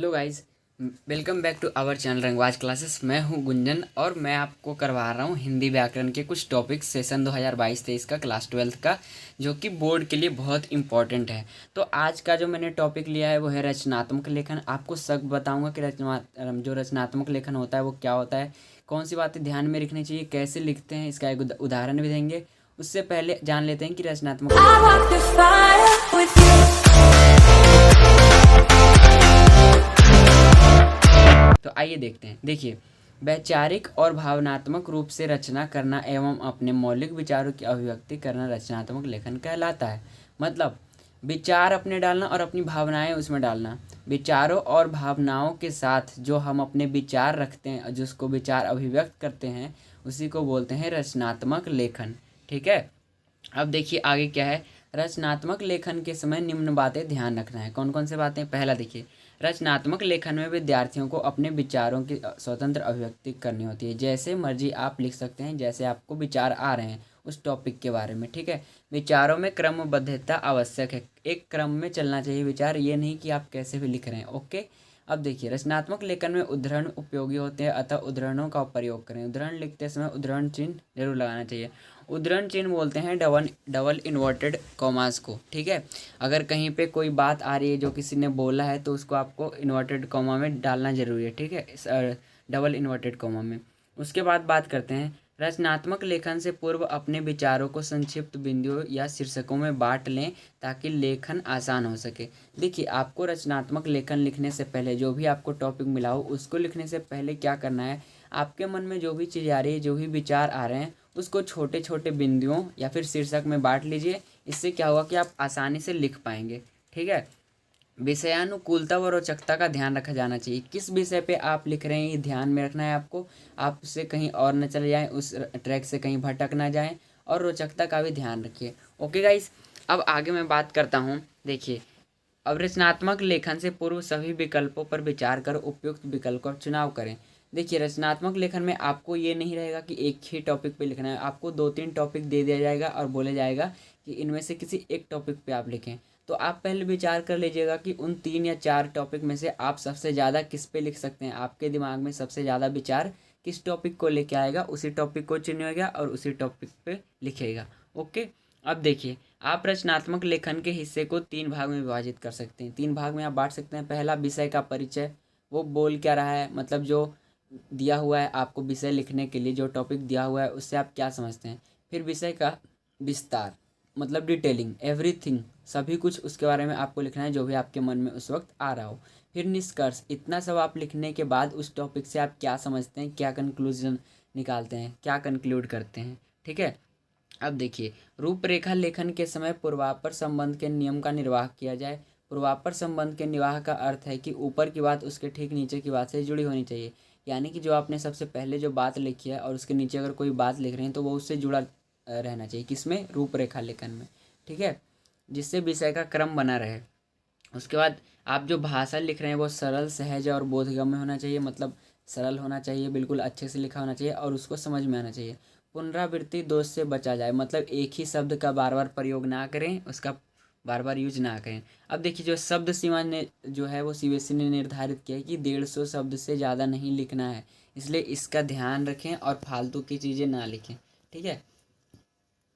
Hello guys, welcome back to our channel Rangwaj classes. मैं हूं गुंजन और मैं आपको करवा रहा हूं हिंदी व्याकरण के कुछ टॉपिक्स सेशन 2022-23 का क्लास 12th का, जो कि बोर्ड के लिए बहुत इंपॉर्टेंट है। तो आज का जो मैंने टॉपिक लिया है वो है रचनात्मक लेखन। आपको सब बताऊंगा कि जो रचनात्मक लेखन होता है वो क्या होता है, कौन सी बातें ध्यान में रखनी चाहिए, कैसे लिखते हैं, इसका एक उदाहरण भी देंगे। उससे पहले जान लेते हैं कि रचनात्मक तो आइए देखते हैं। देखिए, वैचारिक और भावनात्मक रूप से रचना करना एवं अपने मौलिक विचारों की अभिव्यक्ति करना रचनात्मक लेखन कहलाता है। मतलब विचार अपने डालना और अपनी भावनाएं उसमें डालना। विचारों और भावनाओं के साथ जो हम अपने विचार रखते हैं, जिसको विचार अभिव्यक्त करते हैं, उसी को बोलते हैं रचनात्मक लेखन। ठीक है, अब देखिए आगे क्या है। रचनात्मक लेखन के समय निम्न बातें ध्यान रखना है। कौन कौन से बातें? पहला देखिए, रचनात्मक लेखन में विद्यार्थियों को अपने विचारों की स्वतंत्र अभिव्यक्ति करनी होती है। जैसे मर्जी आप लिख सकते हैं, जैसे आपको विचार आ रहे हैं उस टॉपिक के बारे में। ठीक है, विचारों में क्रमबद्धता आवश्यक है। एक क्रम में चलना चाहिए विचार, ये नहीं कि आप कैसे भी लिख रहे हैं। ओके, अब देखिए, रचनात्मक लेखन में उद्धरण उपयोगी होते हैं, अतः उद्धरणों का प्रयोग करें। उद्धरण लिखते समय उद्धरण चिन्ह जरूर लगाना चाहिए। उद्धरण चिन्ह बोलते हैं डबल इन्वर्टेड कॉमास को। ठीक है, अगर कहीं पे कोई बात आ रही है जो किसी ने बोला है तो उसको आपको इन्वर्टेड कॉमा में डालना जरूरी है। ठीक है, डबल इन्वर्टेड कॉमा में। उसके बाद बात करते हैं, रचनात्मक लेखन से पूर्व अपने विचारों को संक्षिप्त बिंदुओं या शीर्षकों में बांट लें ताकि लेखन आसान हो सके। देखिए, आपको रचनात्मक लेखन लिखने से पहले, जो भी आपको टॉपिक मिला हो उसको लिखने से पहले क्या करना है, आपके मन में जो भी चीज़ आ रही है, जो भी विचार आ रहे हैं, उसको छोटे छोटे बिंदुओं या फिर शीर्षक में बांट लीजिए। इससे क्या होगा कि आप आसानी से लिख पाएंगे। ठीक है, विषयानुकूलता व रोचकता का ध्यान रखा जाना चाहिए। किस विषय पे आप लिख रहे हैं ये ध्यान में रखना है आपको। आप उससे कहीं और न चले जाएं, उस ट्रैक से कहीं भटक ना जाएं, और रोचकता का भी ध्यान रखिए। ओके गाइस, अब आगे मैं बात करता हूँ। देखिए, अब रचनात्मक लेखन से पूर्व सभी विकल्पों पर विचार कर उपयुक्त विकल्प का चुनाव करें। देखिए, रचनात्मक लेखन में आपको ये नहीं रहेगा कि एक ही टॉपिक पे लिखना है। आपको 2-3 टॉपिक दे दिया जाएगा और बोला जाएगा कि इनमें से किसी एक टॉपिक पे आप लिखें। तो आप पहले विचार कर लीजिएगा कि उन 3 या 4 टॉपिक में से आप सबसे ज़्यादा किस पे लिख सकते हैं। आपके दिमाग में सबसे ज़्यादा विचार किस टॉपिक को लेके आएगा, उसी टॉपिक को चुनिएगा और उसी टॉपिक पे लिखिएगा। ओके, अब देखिए, आप रचनात्मक लेखन के हिस्से को 3 भाग में विभाजित कर सकते हैं। 3 भाग में आप बांट सकते हैं। पहला, विषय का परिचय, वो बोल क्या रहा है, मतलब जो दिया हुआ है आपको विषय लिखने के लिए, जो टॉपिक दिया हुआ है उससे आप क्या समझते हैं। फिर विषय का विस्तार, मतलब डिटेलिंग, एवरीथिंग, सभी कुछ उसके बारे में आपको लिखना है जो भी आपके मन में उस वक्त आ रहा हो। फिर निष्कर्ष, इतना सब आप लिखने के बाद उस टॉपिक से आप क्या समझते हैं, क्या कंक्लूजन निकालते हैं, क्या कंक्लूड करते हैं। ठीक है, अब देखिए, रूपरेखा लेखन के समय पूर्वापर संबंध के नियम का निर्वाह किया जाए। पूर्वापर संबंध के निर्वाह का अर्थ है कि ऊपर की बात उसके ठीक नीचे की बात से जुड़ी होनी चाहिए। यानी कि जो आपने सबसे पहले जो बात लिखी है और उसके नीचे अगर कोई बात लिख रहे हैं तो वो उससे जुड़ा रहना चाहिए। किसमें? रूपरेखा लेखन में। ठीक है, जिससे विषय का क्रम बना रहे। उसके बाद आप जो भाषा लिख रहे हैं वो सरल, सहज और बोधगम्य होना चाहिए। मतलब सरल होना चाहिए, बिल्कुल अच्छे से लिखा होना चाहिए और उसको समझ में आना चाहिए। पुनरावृत्ति दोष से बचा जाए, मतलब एक ही शब्द का बार बार प्रयोग ना करें, उसका बार बार यूज ना करें। अब देखिए, जो शब्द सीमा ने जो है वो सीबीएसई ने निर्धारित किया है कि 150 शब्द से ज़्यादा नहीं लिखना है, इसलिए इसका ध्यान रखें और फालतू की चीज़ें ना लिखें। ठीक है,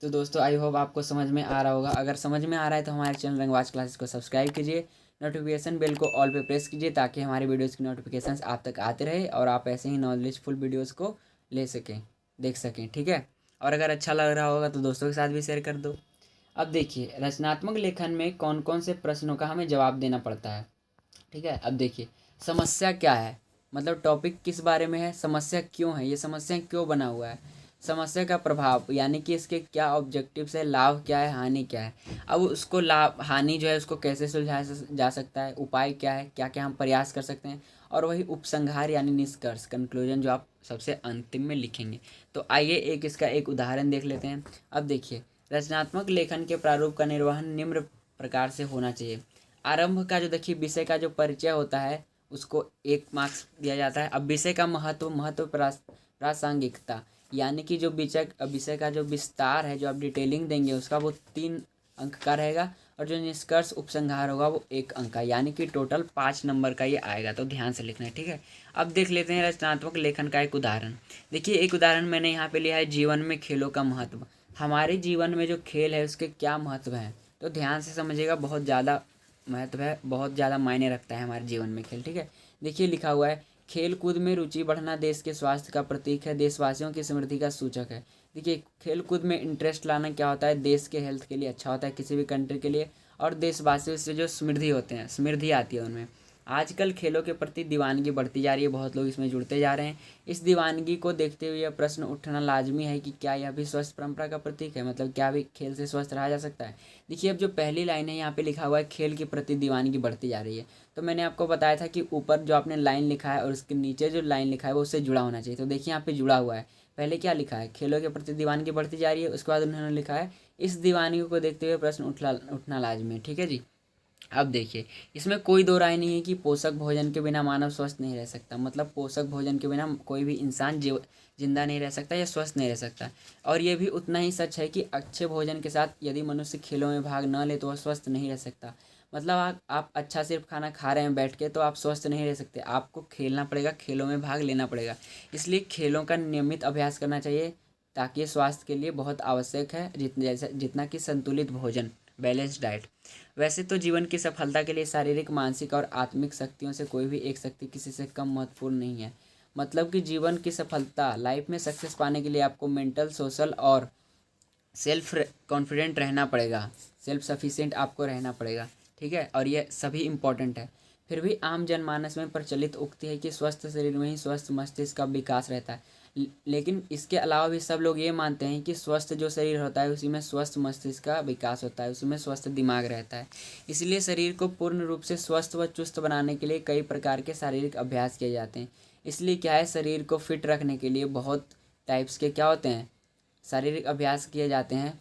तो दोस्तों आई होप आपको समझ में आ रहा होगा। अगर समझ में आ रहा है तो हमारे चैनल रंगवाज क्लासेस को सब्सक्राइब कीजिए, नोटिफिकेशन बेल को ऑल पे प्रेस कीजिए ताकि हमारी वीडियोज़ की नोटिफिकेशंस आप तक आते रहे और आप ऐसे ही नॉलेजफुल वीडियोज़ को ले सकें, देख सकें। ठीक है, और अगर अच्छा लग रहा होगा तो दोस्तों के साथ भी शेयर कर दो। अब देखिए, रचनात्मक लेखन में कौन कौन से प्रश्नों का हमें जवाब देना पड़ता है। ठीक है, अब देखिए, समस्या क्या है, मतलब टॉपिक किस बारे में है, समस्या क्यों है, ये समस्या क्यों बना हुआ है, समस्या का प्रभाव, यानी कि इसके क्या ऑब्जेक्टिव्स है, लाभ क्या है, हानि क्या है। अब उसको लाभ हानि जो है उसको कैसे सुलझाया जा सकता है, उपाय क्या है, क्या क्या हम प्रयास कर सकते हैं, और वही उपसंहार यानी निष्कर्ष, कंक्लूजन, जो आप सबसे अंतिम में लिखेंगे। तो आइए एक इसका एक उदाहरण देख लेते हैं। अब देखिए, रचनात्मक लेखन के प्रारूप का निर्वहन निम्न प्रकार से होना चाहिए। आरंभ का जो देखिए विषय का जो परिचय होता है उसको 1 मार्क्स दिया जाता है। अब विषय का महत्व प्रासंगिकता, यानी कि जो विषय का जो विस्तार है, जो आप डिटेलिंग देंगे उसका, वो 3 अंक का रहेगा। और जो निष्कर्ष उपसंहार होगा वो 1 अंक का, यानी कि टोटल 5 नंबर का ये आएगा। तो ध्यान से लिखना है, ठीक है। अब देख लेते हैं रचनात्मक लेखन का एक उदाहरण। देखिए एक उदाहरण मैंने यहाँ पे लिया है, जीवन में खेलों का महत्व। हमारे जीवन में जो खेल है उसके क्या महत्व है, तो ध्यान से समझिएगा। बहुत ज़्यादा महत्व है, बहुत ज़्यादा मायने रखता है हमारे जीवन में खेल, ठीक है। देखिए लिखा हुआ है, खेल कूद में रुचि बढ़ना देश के स्वास्थ्य का प्रतीक है, देशवासियों की समृद्धि का सूचक है। देखिए खेल कूद में इंटरेस्ट लाना क्या होता है, देश के हेल्थ के लिए अच्छा होता है, किसी भी कंट्री के लिए। और देशवासियों से जो समृद्धि होते हैं, समृद्धि आती है उनमें। आजकल खेलों के प्रति दीवानगी बढ़ती जा रही है, बहुत लोग इसमें जुड़ते जा रहे हैं। इस दीवानगी को देखते हुए यह प्रश्न उठना लाजमी है कि क्या यह भी स्वस्थ परंपरा का प्रतीक है, मतलब क्या भी खेल से स्वस्थ रहा जा सकता है। देखिए अब जो पहली लाइन है यहाँ पे लिखा हुआ है, खेल के प्रति दीवानगी बढ़ती जा रही है। तो मैंने आपको बताया था कि ऊपर जो आपने लाइन लिखा है और उसके नीचे जो लाइन लिखा है वो उससे जुड़ा होना चाहिए। तो देखिए यहाँ पे जुड़ा हुआ है। पहले क्या लिखा है, खेलों के प्रति दीवानगी बढ़ती जा रही है, उसके बाद उन्होंने लिखा है इस दीवानगी को देखते हुए प्रश्न उठना लाजमी है, ठीक है जी। अब देखिए इसमें कोई दो राय नहीं है कि पोषक भोजन के बिना मानव स्वस्थ नहीं रह सकता, मतलब पोषक भोजन के बिना कोई भी इंसान जिंदा नहीं रह सकता या स्वस्थ नहीं रह सकता। और ये भी उतना ही सच है कि अच्छे भोजन के साथ यदि मनुष्य खेलों में भाग न ले तो वह स्वस्थ नहीं रह सकता। मतलब आप अच्छा सिर्फ खाना खा रहे हैं बैठ के तो आप स्वस्थ नहीं रह सकते, आपको खेलना पड़ेगा, खेलों में भाग लेना पड़ेगा। इसलिए खेलों का नियमित अभ्यास करना चाहिए, ताकि ये स्वास्थ्य के लिए बहुत आवश्यक है, जितना कि संतुलित भोजन, बैलेंस डाइट। वैसे तो जीवन की सफलता के लिए शारीरिक, मानसिक और आत्मिक शक्तियों से कोई भी एक शक्ति किसी से कम महत्वपूर्ण नहीं है। मतलब कि जीवन की सफलता, लाइफ में सक्सेस पाने के लिए आपको मेंटल, सोशल और सेल्फ कॉन्फिडेंट रहना पड़ेगा, सेल्फ सफिशिएंट आपको रहना पड़ेगा, ठीक है। और ये सभी इम्पोर्टेंट है। फिर भी आम जनमानस में प्रचलित उक्ति है कि स्वस्थ शरीर में ही स्वस्थ मस्तिष्क का विकास रहता है। लेकिन इसके अलावा भी सब लोग ये मानते हैं कि स्वस्थ जो शरीर होता है उसी में स्वस्थ मस्तिष्क का विकास होता है, उसी में स्वस्थ दिमाग रहता है। इसलिए शरीर को पूर्ण रूप से स्वस्थ व चुस्त बनाने के लिए कई प्रकार के शारीरिक अभ्यास किए जाते हैं। इसलिए क्या है, शरीर को फिट रखने के लिए बहुत टाइप्स के क्या होते हैं, शारीरिक अभ्यास किए जाते हैं,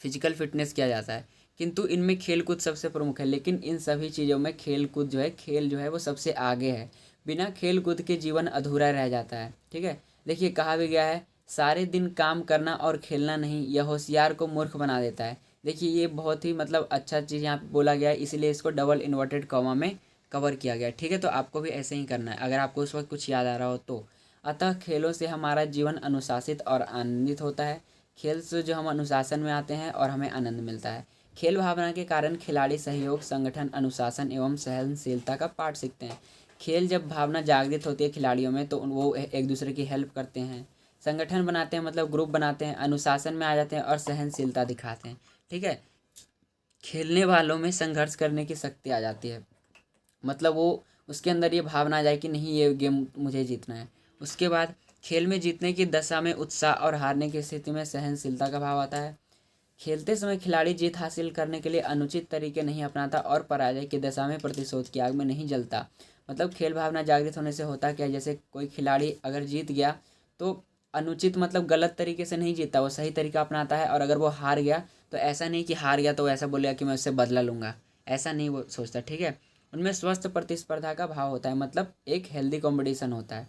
फिजिकल फिटनेस किया जाता है। किंतु इनमें खेल कूद सबसे प्रमुख है। लेकिन इन सभी चीज़ों में खेल कूद जो है, खेल जो है वो सबसे आगे है। बिना खेल कूद के जीवन अधूरा रह जाता है, ठीक है। देखिए कहा भी गया है, सारे दिन काम करना और खेलना नहीं, यह होशियार को मूर्ख बना देता है। देखिए ये बहुत ही मतलब अच्छा चीज़ यहाँ पे बोला गया है, इसीलिए इसको डबल इन्वर्टेड कॉमा में कवर किया गया है, ठीक है। तो आपको भी ऐसे ही करना है अगर आपको उस वक्त कुछ याद आ रहा हो तो। अतः खेलों से हमारा जीवन अनुशासित और आनंदित होता है। खेल से जो हम अनुशासन में आते हैं और हमें आनंद मिलता है। खेल भावना के कारण खिलाड़ी सहयोग, संगठन, अनुशासन एवं सहनशीलता का पाठ सीखते हैं। खेल जब भावना जागृत होती है खिलाड़ियों में तो वो एक दूसरे की हेल्प करते हैं, संगठन बनाते हैं मतलब ग्रुप बनाते हैं, अनुशासन में आ जाते हैं और सहनशीलता दिखाते हैं, ठीक है। खेलने वालों में संघर्ष करने की शक्ति आ जाती है, मतलब वो उसके अंदर ये भावना आ जाए कि नहीं ये गेम मुझे जीतना है। उसके बाद खेल में जीतने की दशा में उत्साह और हारने की स्थिति में सहनशीलता का भाव आता है। खेलते समय खिलाड़ी जीत हासिल करने के लिए अनुचित तरीके नहीं अपनाता और पराजय की दशा में प्रतिशोध की आग में नहीं जलता। मतलब खेल भावना जागृत होने से होता क्या, जैसे कोई खिलाड़ी अगर जीत गया तो अनुचित मतलब गलत तरीके से नहीं जीतता, वो सही तरीका अपनाता है। और अगर वो हार गया तो ऐसा नहीं कि हार गया तो ऐसा बोलेगा कि मैं उससे बदला लूँगा, ऐसा नहीं वो सोचता, ठीक है। उनमें स्वस्थ प्रतिस्पर्धा का भाव होता है, मतलब एक हेल्दी कंपटीशन होता है।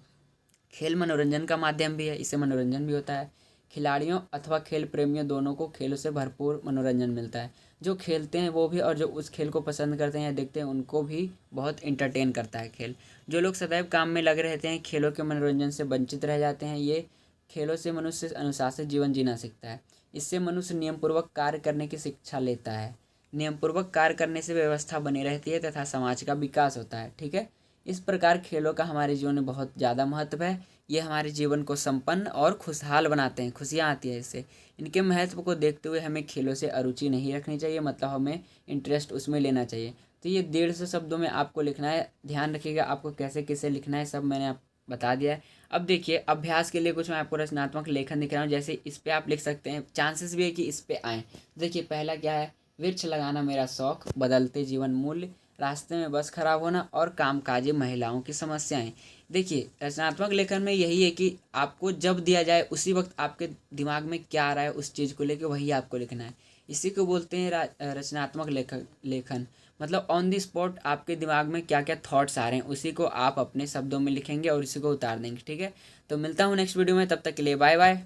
खेल मनोरंजन का माध्यम भी है, इससे मनोरंजन भी होता है। खिलाड़ियों अथवा खेल प्रेमियों दोनों को खेलों से भरपूर मनोरंजन मिलता है। जो खेलते हैं वो भी और जो उस खेल को पसंद करते हैं या देखते हैं उनको भी बहुत इंटरटेन करता है खेल। जो लोग सदैव काम में लगे रहते हैं खेलों के मनोरंजन से वंचित रह जाते हैं। ये खेलों से मनुष्य अनुशासित जीवन जीना सीखता है। इससे मनुष्य नियमपूर्वक कार्य करने की शिक्षा लेता है। नियमपूर्वक कार्य करने से व्यवस्था बनी रहती है तथा समाज का विकास होता है, ठीक है। इस प्रकार खेलों का हमारे जीवन में बहुत ज़्यादा महत्व है। ये हमारे जीवन को संपन्न और खुशहाल बनाते हैं, खुशियाँ आती है इससे। इनके महत्व को देखते हुए हमें खेलों से अरुचि नहीं रखनी चाहिए, मतलब हमें इंटरेस्ट उसमें लेना चाहिए। तो ये 150 शब्दों में आपको लिखना है, ध्यान रखिएगा आपको कैसे कैसे लिखना है, सब मैंने आप बता दिया है। अब देखिए अभ्यास के लिए कुछ मैं आपको रचनात्मक लेखन दिख रहा हूँ, जैसे इस पर आप लिख सकते हैं, चांसेस भी है कि इस पर आएँ। देखिए पहला क्या है, वृक्ष लगाना मेरा शौक, बदलते जीवन मूल्य, रास्ते में बस खराब होना और कामकाजी महिलाओं की समस्याएं। देखिए रचनात्मक लेखन में यही है कि आपको जब दिया जाए उसी वक्त आपके दिमाग में क्या आ रहा है उस चीज़ को लेकर वही आपको लिखना है। इसी को बोलते हैं रचनात्मक लेखन। मतलब ऑन द स्पॉट आपके दिमाग में क्या क्या थॉट्स आ रहे हैं उसी को आप अपने शब्दों में लिखेंगे और इसी को उतार देंगे, ठीक है। तो मिलता हूँ नेक्स्ट वीडियो में, तब तक के लिए बाय बाय।